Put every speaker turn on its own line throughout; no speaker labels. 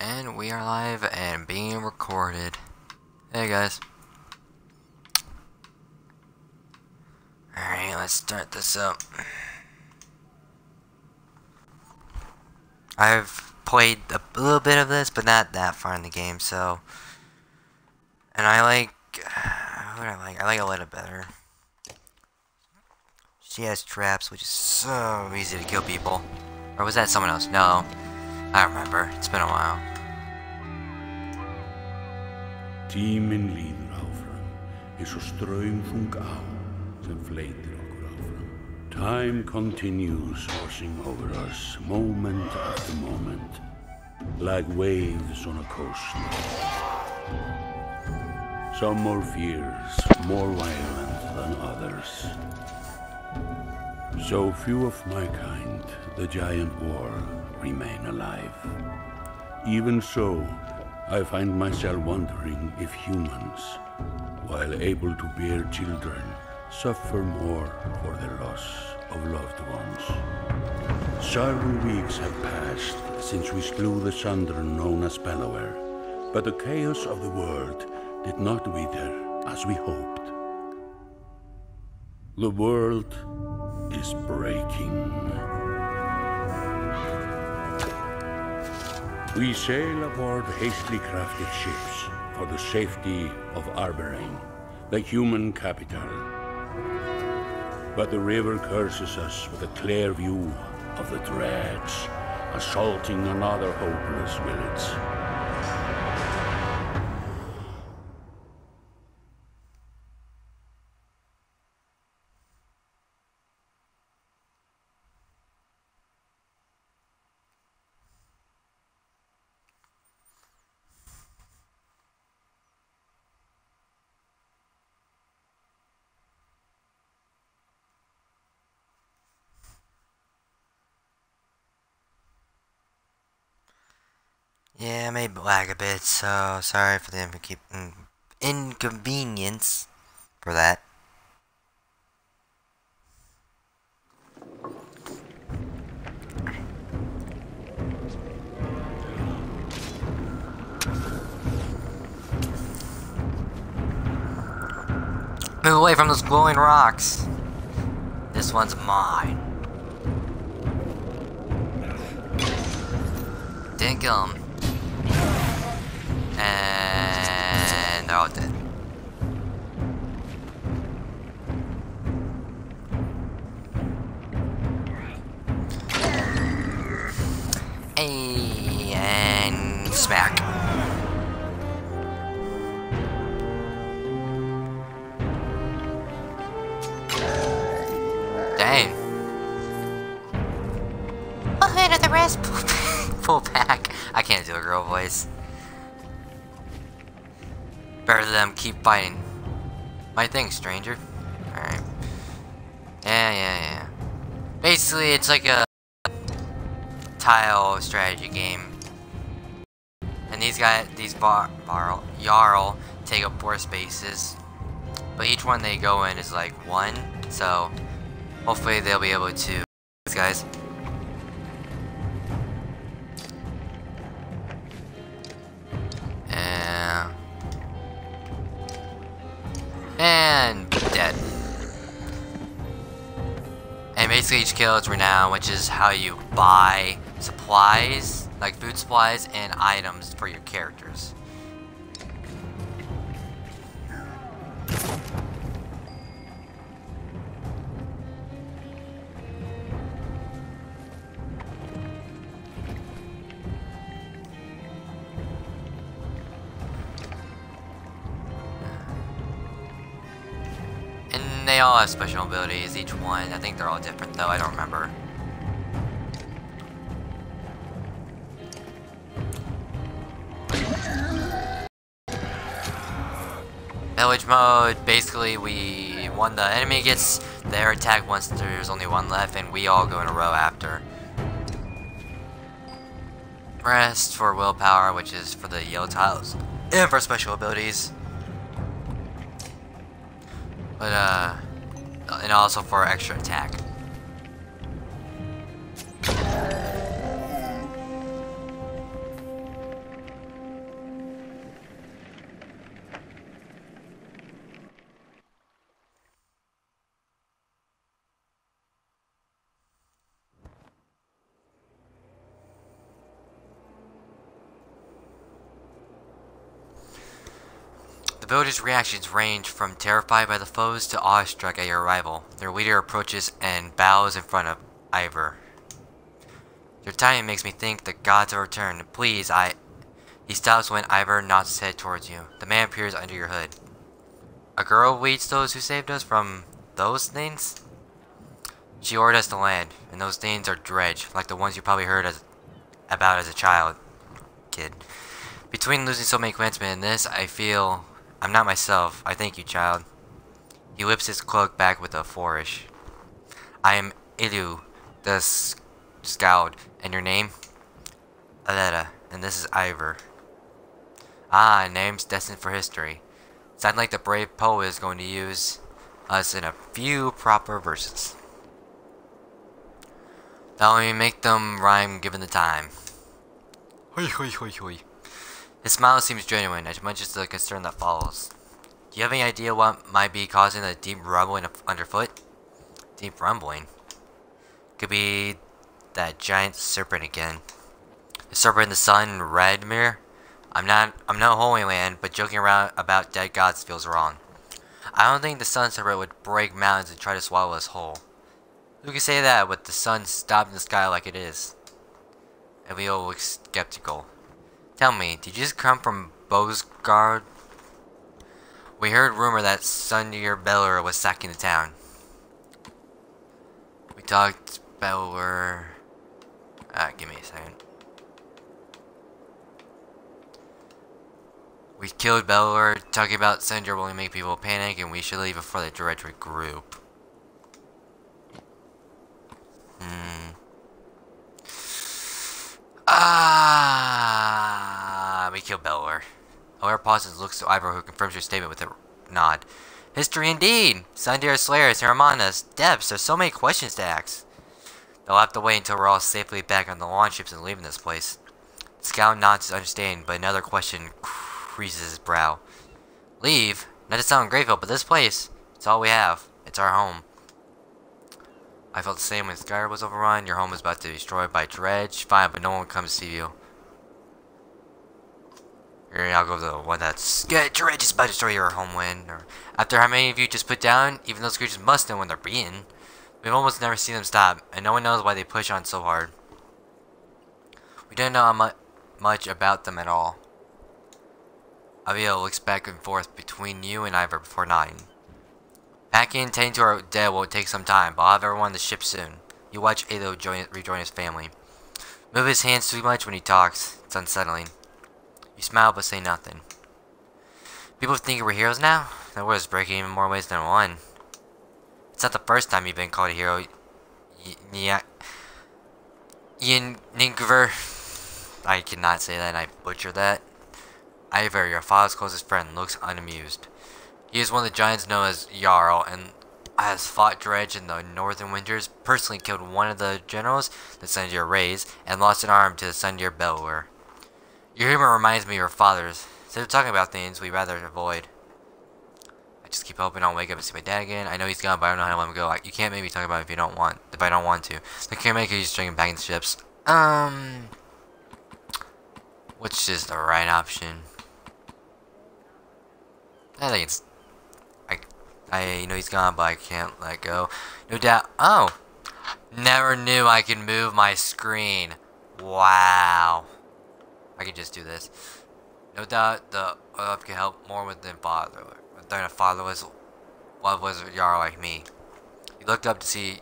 And we are live and being recorded. Hey guys. Alright, let's start this up. I've played a little bit of this, but not that far in the game, so... And I like... What do I like? I like Aletta better. She has traps, which is so easy to kill people. Or was that someone else? No. I don't remember. It's been a while.
Tíminn líður áfram, eins og straumþung á sem fleytir okkur áfram. Time continues washing over us, moment after moment, like waves on a coast. Some more fierce, more violent than others. So few of my kind, the giant war, remain alive. Even so, I find myself wondering if humans, while able to bear children, suffer more for the loss of loved ones. Several weeks have passed since we slew the Sundren known as Bellower, but the chaos of the world did not wither as we hoped. The world is breaking. We sail aboard hastily crafted ships for the safety of Arberain, the human capital. But the river curses us with a clear view of the dreads, assaulting another hopeless village.
Yeah, I may lag a bit, so sorry for the inconvenience for that. Move away from those glowing rocks. This one's mine. Didn't kill him. And they're all dead. And smack. Dang. Ahead of the rest. Pull back. I can't do a girl voice. Better than them keep fighting. My thing, stranger. Alright. Yeah. Basically, it's like a tile strategy game. And these Jarl take up 4 spaces. But each one they go in is like 1. So, hopefully they'll be able to... These guys. And dead. And basically each kill is renown, which is how you buy supplies, like food supplies and items for your characters. They all have special abilities, each one. I think they're all different though, I don't remember. Village mode, basically when the enemy gets their attack once there's only 1 left and we all go in a row after. Rest for willpower, which is for the yellow tiles. And for special abilities. But, and also for extra attack. villagers' reactions range from terrified by the foes to awestruck at your arrival. Their leader approaches and bows in front of Ivor. Your timing makes me think the gods have returned. Please, He stops when Ivor nods his head towards you. The man appears under your hood. A girl waits those who saved us from those things? She ordered us to land, and those things are dredge, like the ones you probably heard about as a child. Kid. Between losing so many clansmen and this, I feel I'm not myself. I thank you, child. He whips his cloak back with a flourish. I am Ilu, the Scald, and your name? Aletta, and this is Ivor. Ah, names destined for history. Sound like the brave poet is going to use us in a few proper verses. Now let me make them rhyme given the time. Hoi hoi hoi hoi. His smile seems genuine, as much as the concern that follows. Do you have any idea what might be causing the deep rumbling underfoot? Deep rumbling? Could be that giant serpent again. The serpent in the sun, red mirror? I'm not Holy Land, but joking around about dead gods feels wrong. I don't think the sun serpent would break mountains and try to swallow us whole. Who can say that with the sun stopped in the sky like it is? Elio looks skeptical. Tell me, did you just come from Bosgard? We heard rumor that Sundir Belur was sacking the town. We talked Belur... give me a second. We killed Belur, talking about Sundir will only make people panic and we should leave before the directorate group. We killed Belur. However, pauses and looks to Ivor, who confirms your statement with a nod. History indeed! Sundir Slayers, Hermanas, Depths, there's so many questions to ask. They'll have to wait until we're all safely back on the launch ships and leaving this place. Scout nods his understanding, but another question creases his brow. Leave? Not to sound grateful, but this place, it's all we have. It's our home. I felt the same when Skyr was overrun. Your home was about to be destroyed by dredge. Fine, but no one comes to see you. Here, I'll go to the one that's... Dredge is about to destroy your homeland. Or, after how many of you just put down, even those creatures must know when they're beaten. We've almost never seen them stop, and no one knows why they push on so hard. We don't know how much about them at all. Avio looks back and forth between you and Ivor before nodding. Packing and tending to our dead will take some time, but I'll have everyone on the ship soon. You watch Ado rejoin his family. Move his hands too much when he talks. It's unsettling. You smile but say nothing. People think we're heroes now? The world is breaking in more ways than one. It's not the first time you've been called a hero. Ian Ninkver. I cannot say that and I butchered that. Ivor, your father's closest friend, looks unamused. He is one of the giants known as Jarl, and has fought Dredge in the Northern Winters, personally killed one of the generals that Sundir raised, and lost an arm to the Sundir Belur. Your humor reminds me of your father's. Instead of talking about things we rather avoid. I just keep hoping I'll wake up and see my dad again. I know he's gone, but I don't know how to let him go. You can't make me talk about it if I don't want to. The caremaker is bringing back in the ships. Which is the right option? I think it's... I know he's gone, but I can't let go. No doubt... Oh! Never knew I could move my screen. Wow. I could just do this. No doubt the Olaf can help more than a fatherless love was a Jarl like me. He looked up to see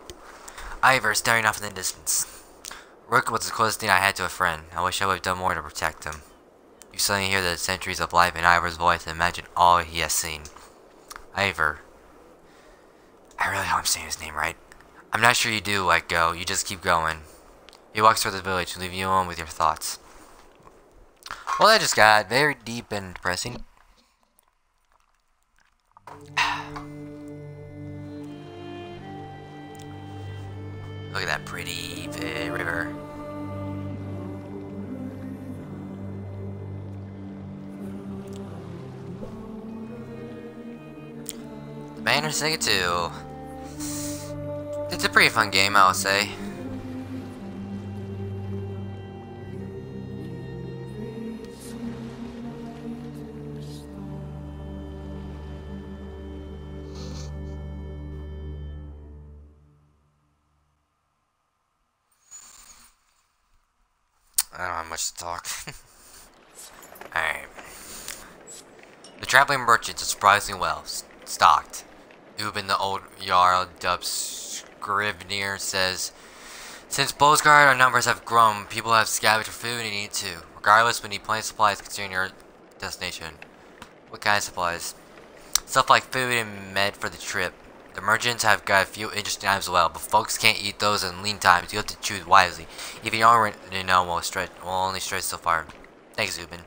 Ivor staring off in the distance. Rook was the closest thing I had to a friend. I wish I would have done more to protect him. You suddenly hear the centuries of life in Ivor's voice and imagine all he has seen. Ivor. I really hope I'm saying his name right. I'm not sure you do let go. You just keep going. He walks toward the village, leaving you alone with your thoughts. Well, that just got very deep and depressing. Look at that pretty river. The Banner Saga 2. It's a pretty fun game, I'll say. I don't have much to talk. Alright. The traveling merchants are surprisingly well stocked. Ubin, the old Jarl Dub Scrivener, says, since Bosgard, our numbers have grown, people have scavenged for food and eat too. Regardless, we need plenty of supplies considering your destination. What kind of supplies? Stuff like food and med for the trip. The merchants have got a few interesting items as well, but folks can't eat those in lean times. You have to choose wisely. If you don't know, we'll only stretch so far. Thanks, Ubin.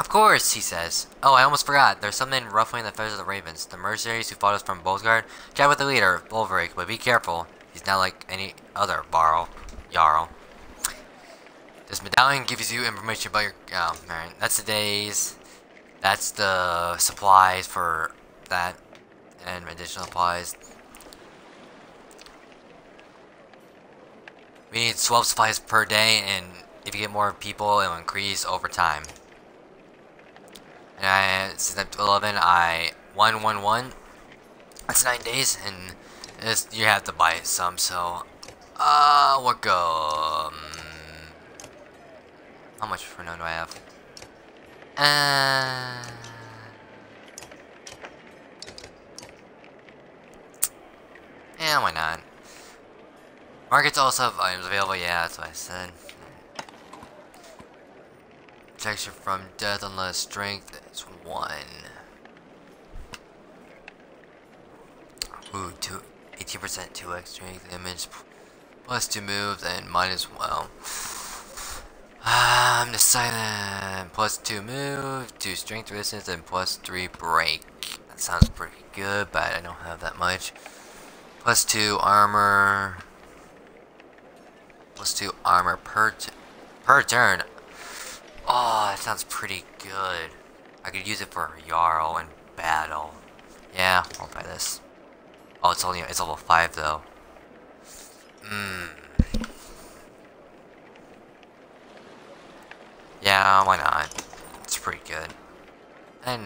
Of course, he says. Oh, I almost forgot. There's some men ruffling the feathers of the ravens. The mercenaries who fought us from Bolsgard. Chat with the leader, Bolveric, but be careful. He's not like any other Jarl. This medallion gives you information about your... Oh, man. That's the days. That's the supplies for that. And additional supplies. We need 12 supplies per day, and if you get more people, it will increase over time. And since I'm 11, I 111. That's 9 days, and you have to buy some. So, what go? How much for now do I have? Yeah, why not? Markets also have items available. Yeah, that's what I said. Protection from death unless strength is 1. Ooh, 18% 2x strength, image plus 2 moves, and mine as well. I'm deciding plus 2 move, 2 strength resistance, and plus 3 break. That sounds pretty good, but I don't have that much. Plus 2 armor. Plus 2 armor per turn. Oh, that sounds pretty good. I could use it for Jarl and battle. Yeah, I'll buy this. Oh, it's level 5 though. Yeah, why not? It's pretty good. And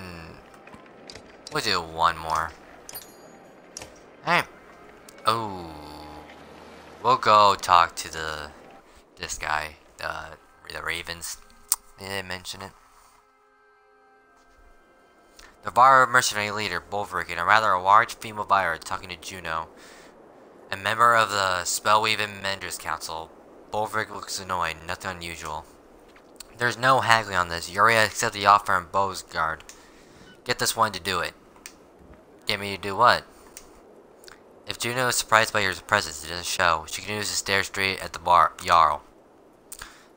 we'll do one more. Alright. Oh, we'll go talk to this guy, the Ravens. They didn't mention it. The Var mercenary leader, Bolveric, and a rather large female buyer talking to Juno, a member of the Spellweaving Menders Council. Bolveric looks annoyed, nothing unusual. There's no haggling on this. You already accepted the offer in Bosgard. Get this one to do it. Get me to do what? If Juno is surprised by your presence, it doesn't show. She can use to stare straight at the Jarl.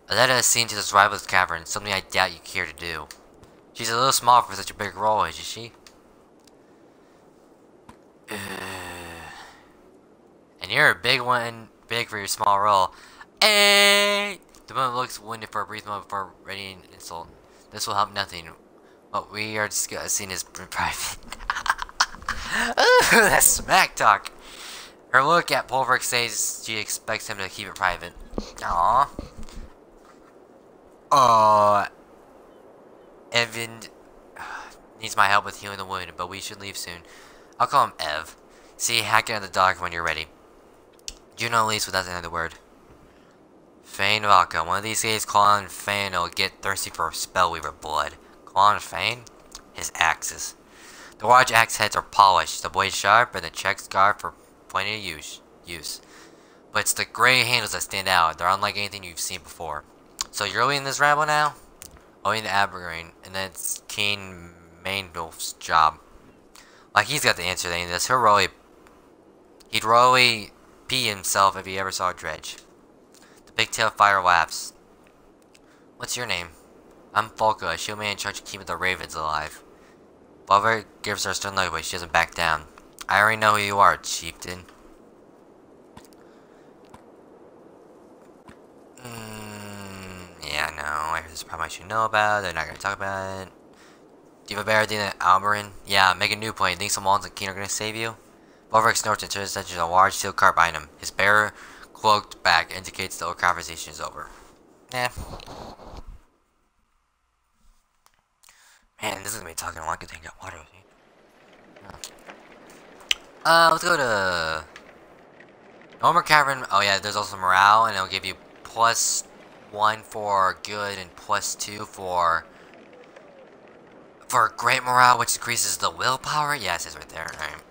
Aletta has seen to the rival's cavern, something I doubt you care to do. She's a little small for such a big role, isn't she? And you're a big one, big for your small role. Hey! The woman looks wounded for a brief moment before readying an insult. This will help nothing. What we are discussing is private. That's smack talk. Her look at Polveric says she expects him to keep it private. Aww. Evan needs my help with healing the wound, but we should leave soon. I'll call him Ev. See, hack it on the dog when you're ready. Juno leaves without another word. Fane Vodka. One of these days, Claw and Fane will get thirsty for Spellweaver blood. Claw and Fane? His axes. The large axe heads are polished, the blade sharp, and the check scarred for plenty of use. But it's the gray handles that stand out. They're unlike anything you've seen before. So you're leading this rabble now? Owing to Aberrain, and then it's Keen Maindolf's job. Like he's got the answer to any of this. He'd really pee himself if he ever saw a dredge. The big-tailed fighter laughs. What's your name? I'm Folka, a shield man in charge of keeping the ravens alive. Bolivar gives her a stern look, but she doesn't back down. I already know who you are, chieftain. Yeah, no, I heard this problem I should know about. They're not gonna talk about it. Do you have a better idea than Alberin? Yeah, make a new plane. Think some Walls and Keen are gonna save you? Bolivar snorts and turns attention to a large steel cart behind him. His bearer cloaked back indicates the conversation is over. Eh. Man, this is gonna be talking a lot. Good thing I got water with me. Let's go to Normal Cavern. Oh yeah, there's also morale, and it'll give you plus 1 for good and +2 for great morale, which increases the willpower. Yeah, it says right there. Alright.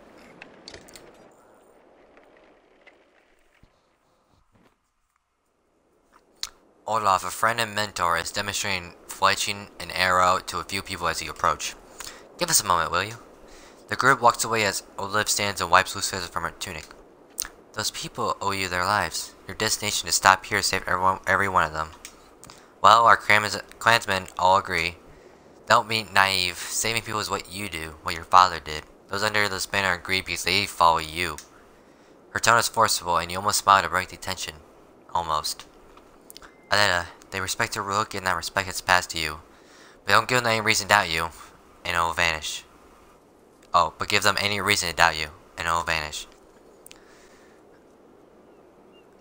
Olaf, a friend and mentor, is demonstrating fletching an arrow to a few people as you approach. Give us a moment, will you? The group walks away as Olaf stands and wipes loose feathers from her tunic. Those people owe you their lives. Your destination is to stop here to save every one of them. Well, our clansmen all agree. Don't be naive. Saving people is what you do, what your father did. Those under this banner agree because they follow you. Her tone is forceful, and you almost smile to break the tension. Almost. Aleta, they respect your look, and that respect has passed to you. But don't give them any reason to doubt you, and it will vanish. Oh, but give them any reason to doubt you, and it will vanish.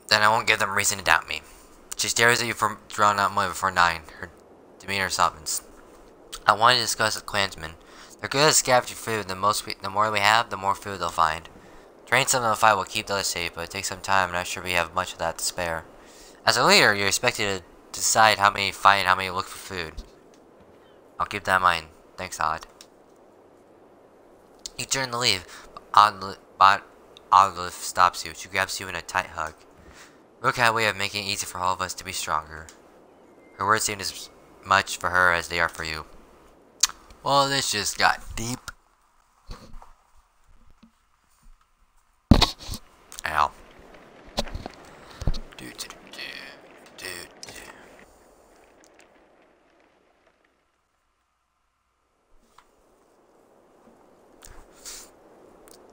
Then I won't give them reason to doubt me. She stares at you from drawn out moment before 9. Her demeanor softens. I want to discuss with clansmen. They're good at scavenging food. The more we have, the more food they'll find. Training some of the fight will keep the others safe, but it takes some time. I'm not sure we have much of that to spare. As a leader, you're expected to decide how many fight and how many look for food. I'll keep that in mind. Thanks, Odd. You turn to leave, but Olive stops you. She grabs you in a tight hug. Rook had a way of making it easy for all of us to be stronger. Her words seemed as much for her as they are for you. Well, this just got deep. Ow.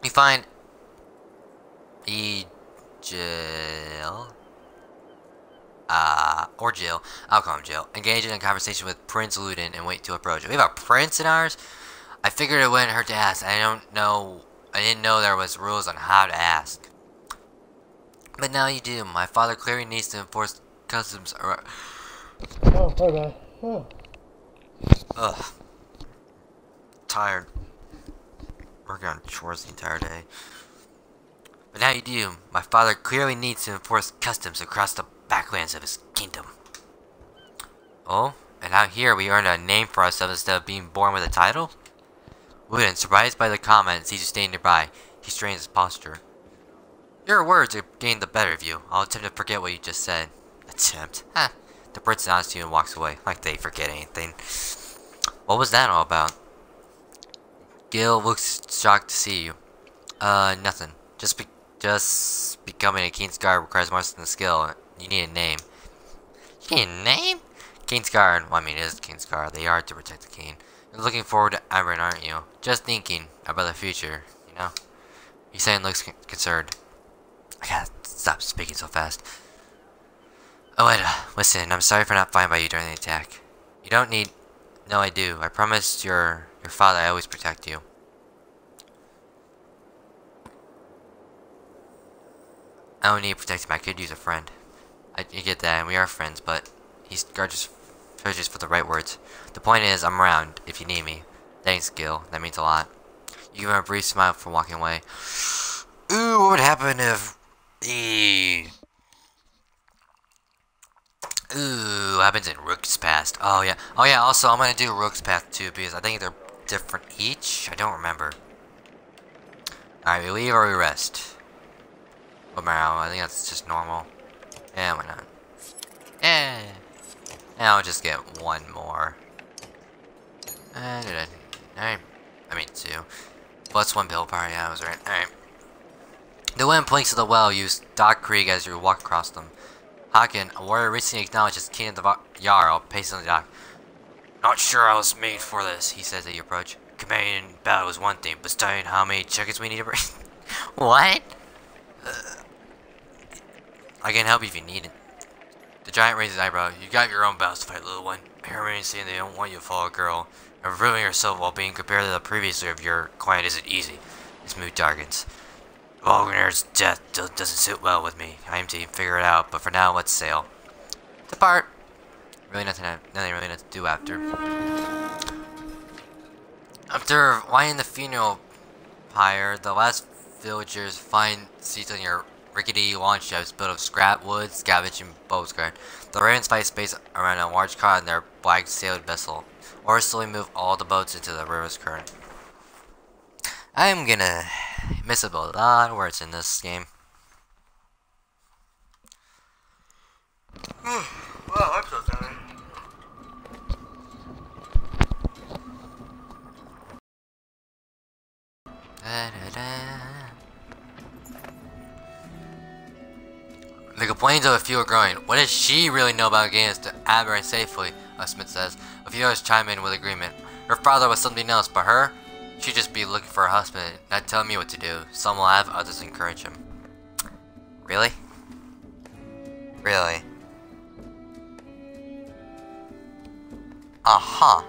You find Jill, I'll call him Jill, engage in a conversation with Prince Ludin and wait to approach. We have a prince in ours? I figured it wouldn't hurt to ask. I didn't know there was rules on how to ask. But now you do. My father clearly needs to enforce customs around. Oh, my bad. Oh. Ugh. Tired. Working on chores the entire day. But now you do. My father clearly needs to enforce customs across the backlands of his kingdom. Oh, and out here we earned a name for ourselves instead of being born with a title? Wooden, surprised by the comment, sees you standing nearby. He strains his posture. Your words are getting the better of you. I'll attempt to forget what you just said. Attempt? Huh. The prince nods to you and walks away, like they forget anything. What was that all about? Gil looks shocked to see you. Nothing. Just becoming a Kingsguard requires more than skill. You need a name. You need a name? Kingsguard. Well, I mean, it is Kingsguard. They are to protect the king. You're looking forward to Iron, aren't you? Just thinking about the future, you know? He saying looks concerned. I gotta stop speaking so fast. Oh, Eda, listen, I'm sorry for not finding by you during the attack. You don't need... No, I do. I promised your father I always protect you. I don't need protecting. I could use a friend. You get that, and we are friends, but he's searches for the right words. The point is, I'm around if you need me. Thanks, Gil. That means a lot. You give him a brief smile before walking away. Ooh, what would happen if... Ooh, what happens in Rook's Path? Oh yeah, also I'm gonna do Rook's Path too, because I think they're different each. I don't remember. Alright, we leave or we rest? What matter? I think that's just normal. Yeah, why not? Yeah. Now I'll just get one more. Alright. I mean, 2. Plus 1 pill power, yeah, I was right. Alright. The wind planks of the well use Dock Creek as you walk across them. Haken, a warrior recently acknowledged as king of the Jarl, pacing on the dock. Not sure I was made for this, he says as you approach. Commanding in battle is one thing, but studying how many chickens we need to bring. What? I can help you if you need it. The giant raises his eyebrow. You got your own battles to fight, little one. I hear many saying they don't want you to follow a girl. And revealing yourself while being compared to the previous leader of your client isn't easy. His mood darkens. Wagner's death doesn't sit well with me. I aim to figure it out, but for now, let's sail. Depart. Really nothing really to do after. After winding the funeral pyre, the last villagers find seats on your rickety launch ships built of scrap wood, scavenge, and bowsguard. The Ravens fight space around a large cot in their black sailed vessel, or slowly move all the boats into the river's current. I'm gonna miss a lot of words in this game. Wow, I'm so tired. The complaints of a few are growing. What does she really know about getting us to Aberrant safely? Smith says. A few others chime in with agreement. Her father was something else, but her? She'd just be looking for a husband, not telling me what to do. Some will have, others encourage him. Really? Really? Uh-huh.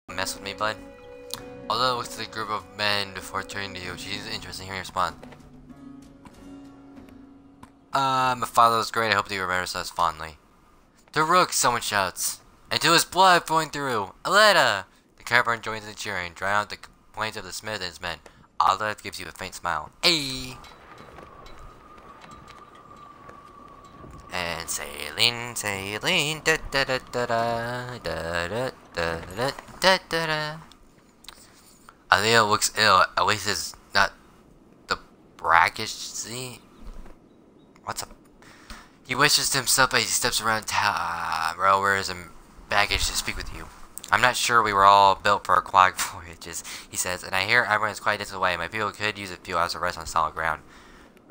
Mess with me, bud? Although it looks at the group of men before turning to you, she's interested in hearing your response. My father was great, I hope that you remember us fondly. The Rook, someone shouts. And to his blood flowing through, Aletta! The caravan joins in the cheering, drawing out the complaints of the Smith and his men. Aletta gives you a faint smile. Ayy! And sailing, sailing, da da da da da da da da da da da da. Alea looks ill, at least it's not the brackish sea. What's up? He wishes to himself as he steps around rowers and baggage to speak with you. I'm not sure we were all built for aquatic voyages, he says, and I hear everyone is quite distant away. My people could use a few hours of rest on solid ground.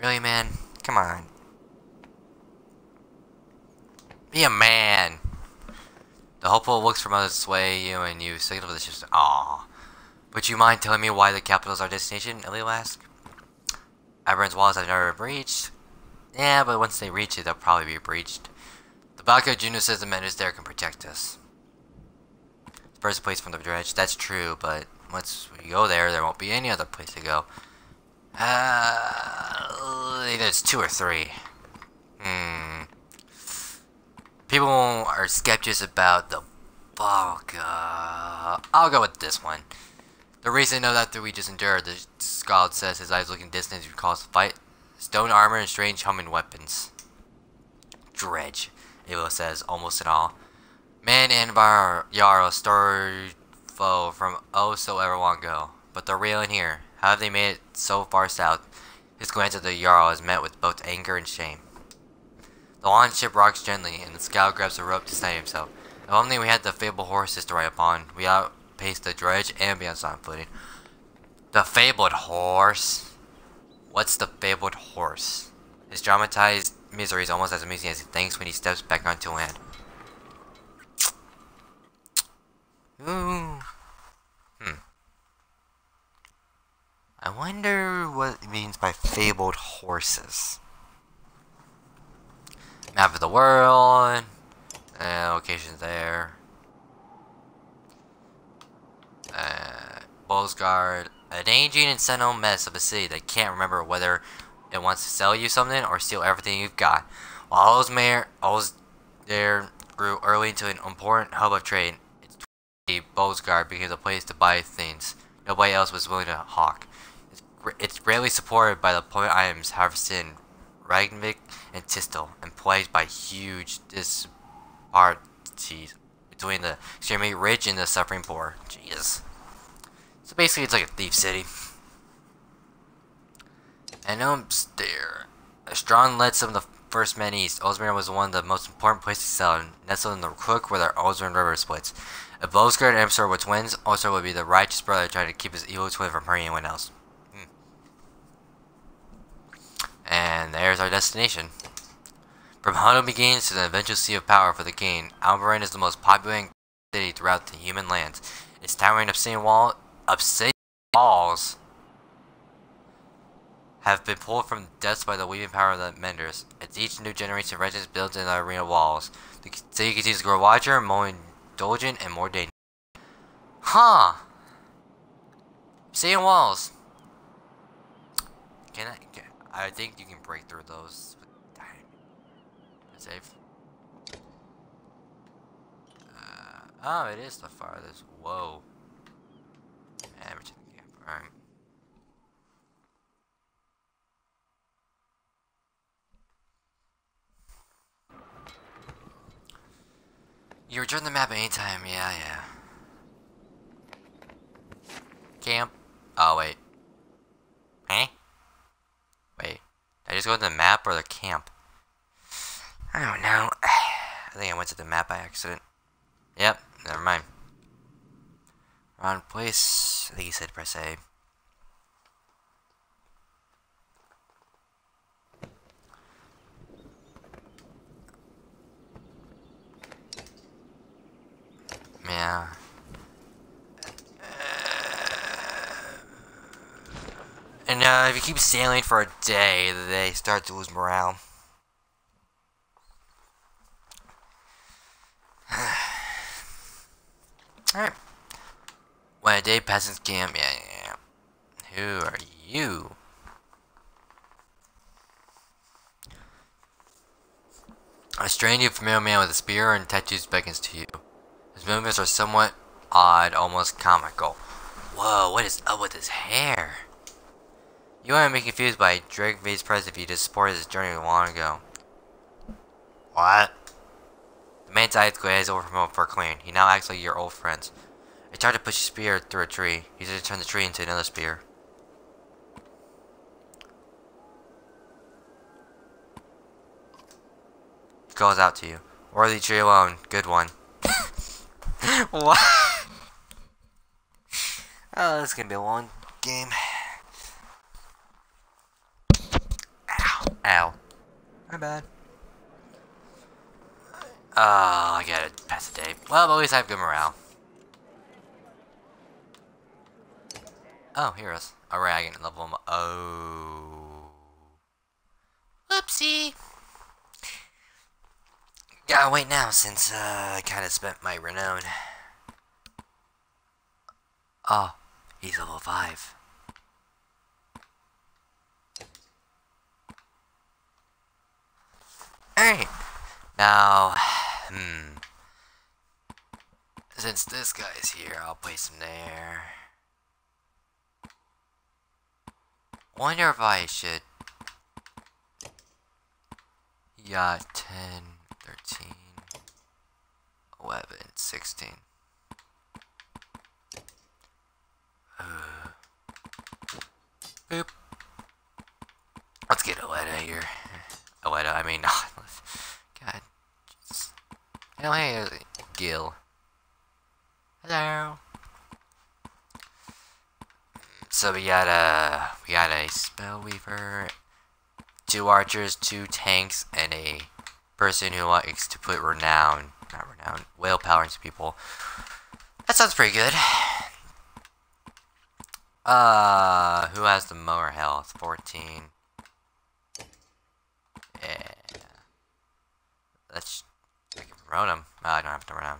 Really, man? Come on. Be a man. The hopeful looks from others sway you and you signal for the ships. Aww. Would you mind telling me why the capital is our destination? Elio asks. Aberrant's walls have never been breached. Yeah, but once they reach it, they'll probably be breached. The Baco Junior says the men there can protect us. First place from the dredge. That's true, but once we go there, there won't be any other place to go. Either it's 2 or 3. People are skeptics about the Baca. I'll go with this one. The reason of that we just endured, the Scald says, his eyes looking distant as he recalls the fight. Stone armor and strange humming weapons. Dredge, Evo says, almost in awe. Man and Jarl, storied foe from oh so ever long ago. But they're real in here. How have they made it so far south? His glance at the Jarl is met with both anger and shame. The launch ship rocks gently, and the scout grabs a rope to steady himself. If only we had the fabled horses to ride upon, we outpaced the dredge and be on sound footing. The fabled horse? What's the fabled horse? His dramatized misery is almost as amusing as he thinks when he steps back onto land. Ooh. I wonder what it means by fabled horses. Map of the world. Locations there. Bowsguard. A dangerous and sentinel mess of a city that can't remember whether it wants to sell you something or steal everything you've got. While all's there grew early into an important hub of trade. Bowsguard became a place to buy things nobody else was willing to hawk. It's greatly supported by the point items harvested in Ragnvik and Tistel, and plagued by huge disparities between the extremely rich and the suffering poor. Jesus. So basically it's like a thief city. And there. A strong led some of the first men east. Osmir was one of the most important places to sell, nestled in the crook where the Osmir River splits. If Bowsguard and Emsor were twins, Osir would be the righteous brother trying to keep his evil twin from hurting anyone else. And there's our destination. From humble beginnings to the eventual sea of power for the king, Alvarin is the most popular city throughout the human lands. Its towering obsidian walls have been pulled from the depths by the weaving power of the menders. As each new generation of residents builds in the arena walls, the city continues to grow larger, more indulgent, and more dangerous. Huh! Obsidian walls. I think you can break through those. Dang. Safe. Oh, it is the farthest. Whoa. Everything. Alright. You return the map anytime, yeah. Camp. Oh, wait. Huh? Wait. Did I just go to the map or the camp? I don't know. I think I went to the map by accident. Yep, never mind. Wrong place. I think he said press A. Yeah. And if you keep sailing for a day, they start to lose morale. Alright. When a day passes camp, yeah. Who are you? A strange and familiar man with a spear and tattoos beckons to you. His movements are somewhat odd, almost comical. Whoa, what is up with his hair? You won't be confused by Drake V's presence if you just supported his journey long ago. What? The man's eyes glaze over from him for clean. He now acts like your old friends. I tried to push a spear through a tree. He just turned the tree into another spear. He calls out to you. Worthy tree alone. Good one. What? Oh, this is gonna be a long game. Ow. Ow. My bad. Oh, I gotta pass the day. Well, at least I have good morale. Oh, heroes. Alright, I can level them up. Oh. Oopsie. Gotta wait now since I kinda spent my renown. Oh, he's level 5. Alright. Now, since this guy's here, I'll place him there. Wonder if I should. He got 10, 13, 11, 16. Boop. Let's get Aletta here. Aletta, I mean, God. Just, hey, Gil. Hello. So we got a spell weaver, 2 archers, 2 tanks, and a person who likes to put whale power into people. That sounds pretty good. Who has the more health? 14. Yeah. I can promote him. Oh, I don't have to promote him.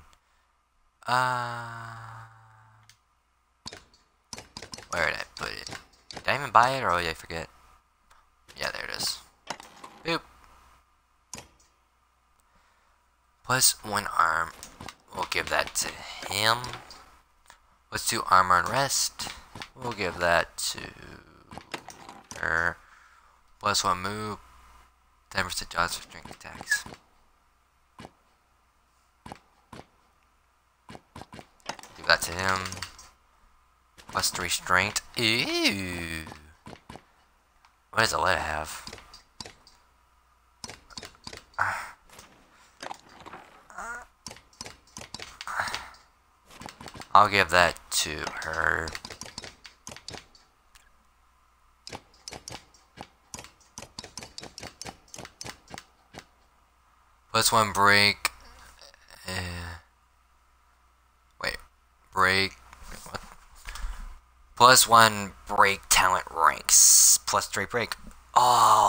Where did I put it? Did I even buy it, or did I forget? Yeah, there it is. Boop. Plus 1 arm. We'll give that to him. Plus 2 armor and rest. We'll give that to her. Plus 1 move. 10% odds for strength attacks. Give that to him. Plus 3 strength. Ew. What does Aletta have? I'll give that to her. Plus 1 break. Wait. Break. What? Plus 1 break talent ranks. Plus 3 break. Oh,